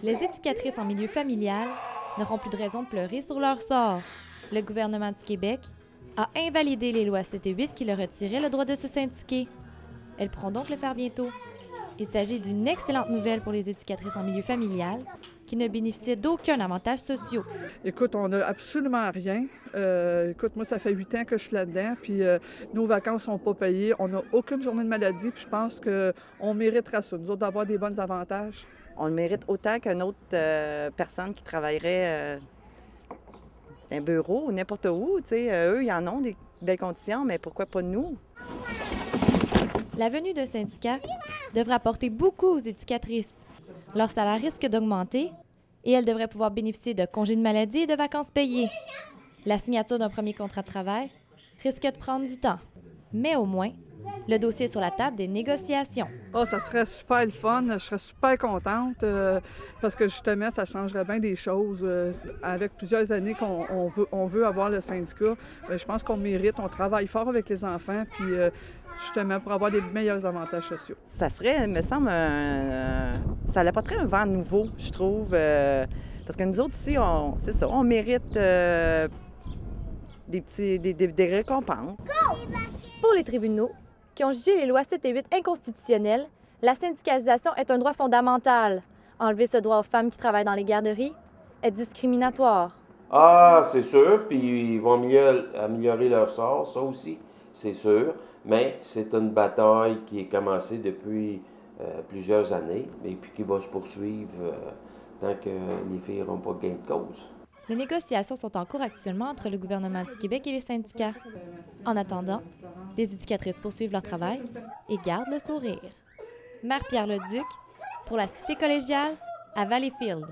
Les éducatrices en milieu familial n'auront plus de raison de pleurer sur leur sort. Le gouvernement du Québec a invalidé les lois 7 et 8 qui leur retiraient le droit de se syndiquer. Elles pourront donc le faire bientôt. Il s'agit d'une excellente nouvelle pour les éducatrices en milieu familial qui ne bénéficient d'aucun avantage social. Écoute, on n'a absolument rien. Écoute, moi, ça fait 8 ans que je suis là-dedans, puis nos vacances ne sont pas payées. On n'a aucune journée de maladie, puis je pense qu'on méritera ça, nous autres, d'avoir des bons avantages. On le mérite autant qu'une autre personne qui travaillerait dans un bureau ou n'importe où. Eux, ils en ont des belles conditions, mais pourquoi pas nous? La venue d'un syndicat devrait apporter beaucoup aux éducatrices. Leur salaire risque d'augmenter et elles devraient pouvoir bénéficier de congés de maladie et de vacances payées. La signature d'un premier contrat de travail risque de prendre du temps, mais au moins, le dossier est sur la table des négociations. Oh, ça serait super le fun, je serais super contente parce que justement, ça changerait bien des choses. Avec plusieurs années qu'on veut avoir le syndicat, je pense qu'on mérite, on travaille fort avec les enfants, puis justement pour avoir des meilleurs avantages sociaux. Ça serait, il me semble, ça apporterait un vent nouveau, je trouve, parce que nous autres ici, c'est ça, on mérite des récompenses. Pour les tribunaux, qui ont jugé les lois 7 et 8 inconstitutionnelles, la syndicalisation est un droit fondamental. Enlever ce droit aux femmes qui travaillent dans les garderies est discriminatoire. Ah, c'est sûr, puis ils vont améliorer leur sort, ça aussi, c'est sûr. Mais c'est une bataille qui est commencée depuis plusieurs années et puis qui va se poursuivre tant que les filles n'auront pas gain de cause. Les négociations sont en cours actuellement entre le gouvernement du Québec et les syndicats. En attendant, les éducatrices poursuivent leur travail et gardent le sourire. Mère Pierre Leduc pour la Cité collégiale à Valleyfield.